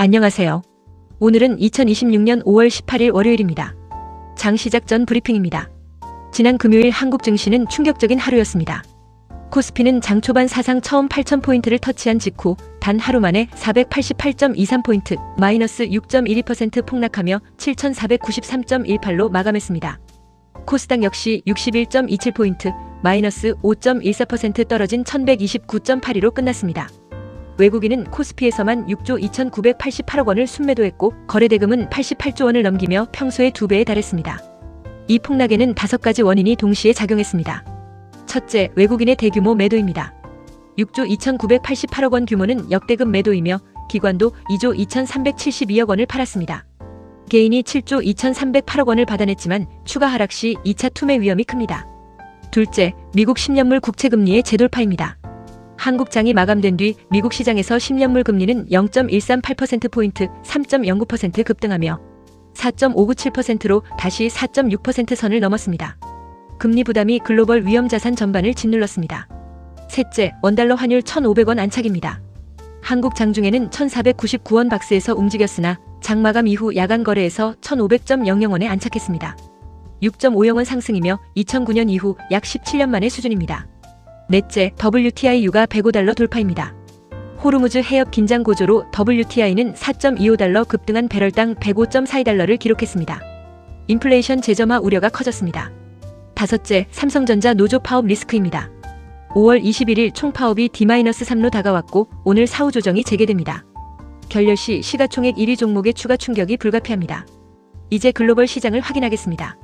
안녕하세요. 오늘은 2026년 5월 18일 월요일입니다. 장 시작 전 브리핑입니다. 지난 금요일 한국 증시는 충격적인 하루였습니다. 코스피는 장 초반 사상 처음 8,000포인트를 터치한 직후 단 하루 만에 488.23포인트, 마이너스 6.12% 폭락하며 7,493.18로 마감했습니다. 코스닥 역시 61.27포인트, 마이너스 5.14% 떨어진 1,129.82로 끝났습니다. 외국인은 코스피에서만 6조 2,988억 원을 순매도했고 거래대금은 88조 원을 넘기며 평소의 2배에 달했습니다. 이 폭락에는 5가지 원인이 동시에 작용했습니다. 첫째, 외국인의 대규모 매도입니다. 6조 2,988억 원 규모는 역대급 매도이며 기관도 2조 2,372억 원을 팔았습니다. 개인이 7조 2,308억 원을 받아냈지만 추가 하락 시 2차 투매 위험이 큽니다. 둘째, 미국 10년물 국채금리의 재돌파입니다. 한국장이 마감된 뒤 미국 시장에서 10년물 금리는 0.138%포인트 3.09% 급등하며 4.597%로 다시 4.6% 선을 넘었습니다. 금리 부담이 글로벌 위험자산 전반을 짓눌렀습니다. 셋째, 원달러 환율 1,500원 안착입니다. 한국 장중에는 1,499원 박스에서 움직였으나 장마감 이후 야간 거래에서 1,500.00원에 안착했습니다. 6.50원 상승이며 2009년 이후 약 17년 만의 수준입니다. 넷째, WTI 유가 105달러 돌파입니다. 호르무즈 해협 긴장 고조로 WTI는 4.25달러 급등한 배럴당 105.42달러를 기록했습니다. 인플레이션 재점화 우려가 커졌습니다. 다섯째, 삼성전자 노조 파업 리스크입니다. 5월 21일 총파업이 D-3로 다가왔고 오늘 사후 조정이 재개됩니다. 결렬 시 시가총액 1위 종목의 추가 충격이 불가피합니다. 이제 글로벌 시장을 확인하겠습니다.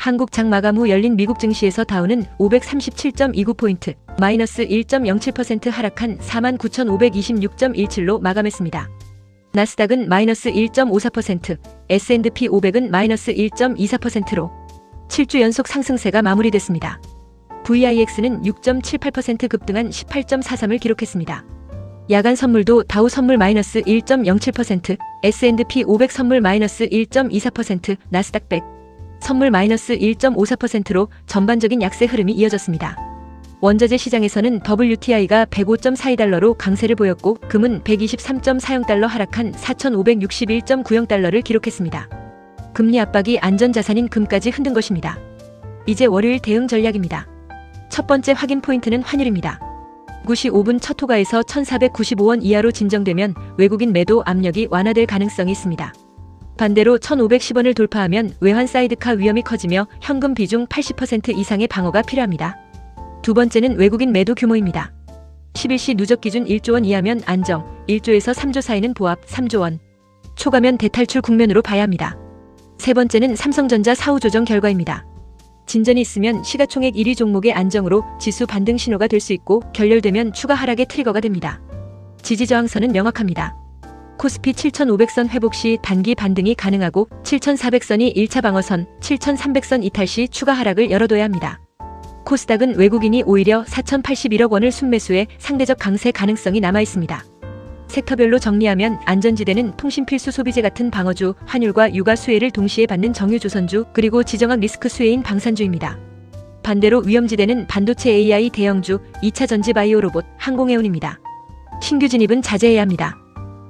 한국 장 마감 후 열린 미국 증시에서 다우는 537.29포인트, 마이너스 1.07% 하락한 49,526.17로 마감했습니다. 나스닥은 마이너스 1.54%, S&P 500은 마이너스 1.24%로 7주 연속 상승세가 마무리됐습니다. VIX는 6.78% 급등한 18.43을 기록했습니다. 야간 선물도 다우 선물 마이너스 1.07%, S&P 500 선물 마이너스 1.24%, 나스닥 100 선물 마이너스 1.54%로 전반적인 약세 흐름이 이어졌습니다. 원자재 시장에서는 WTI가 105.42달러로 강세를 보였고 금은 123.40달러 하락한 4,561.90달러를 기록했습니다. 금리 압박이 안전자산인 금까지 흔든 것입니다. 이제 월요일 대응 전략입니다. 첫 번째 확인 포인트는 환율입니다. 9시 5분 첫 호가에서 1,495원 이하로 진정되면 외국인 매도 압력이 완화될 가능성이 있습니다. 반대로 1,510원을 돌파하면 외환 사이드카 위험이 커지며 현금 비중 80% 이상의 방어가 필요합니다. 두 번째는 외국인 매도 규모입니다. 11시 누적 기준 1조 원 이하면 안정, 1조에서 3조 사이는 보합 3조 원. 초과면 대탈출 국면으로 봐야 합니다. 세 번째는 삼성전자 사후 조정 결과입니다. 진전이 있으면 시가총액 1위 종목의 안정으로 지수 반등 신호가 될 수 있고 결렬되면 추가 하락의 트리거가 됩니다. 지지저항선은 명확합니다. 코스피 7,500선 회복 시 단기 반등이 가능하고 7,400선이 1차 방어선, 7,300선 이탈 시 추가 하락을 열어둬야 합니다. 코스닥은 외국인이 오히려 4,081억 원을 순매수해 상대적 강세 가능성이 남아있습니다. 섹터별로 정리하면 안전지대는 통신 필수 소비재 같은 방어주, 환율과 유가 수혜를 동시에 받는 정유조선주, 그리고 지정학 리스크 수혜인 방산주입니다. 반대로 위험지대는 반도체 AI 대형주, 2차 전지 바이오 로봇, 항공해운입니다. 신규 진입은 자제해야 합니다.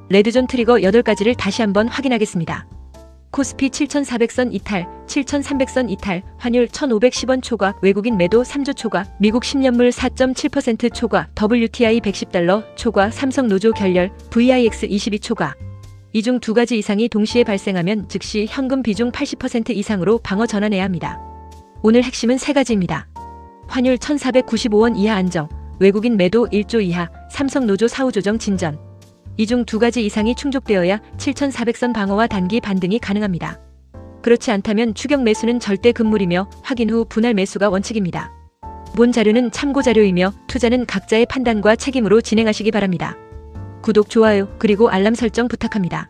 레드존 트리거 8가지를 다시 한번 확인하겠습니다. 코스피 7,400선 이탈, 7,300선 이탈, 환율 1,510원 초과, 외국인 매도 3조 초과, 미국 10년물 4.7% 초과, WTI 110달러 초과, 삼성 노조 결렬, VIX 22 초과. 이 중 2가지 이상이 동시에 발생하면 즉시 현금 비중 80% 이상으로 방어 전환해야 합니다. 오늘 핵심은 3가지입니다. 환율 1,495원 이하 안정, 외국인 매도 1조 이하, 삼성 노조 사후 조정 진전. 이 중 2가지 이상이 충족되어야 7,400선 방어와 단기 반등이 가능합니다. 그렇지 않다면 추격 매수는 절대 금물이며 확인 후 분할 매수가 원칙입니다. 본 자료는 참고 자료이며 투자는 각자의 판단과 책임으로 진행하시기 바랍니다. 구독, 좋아요, 그리고 알람 설정 부탁합니다.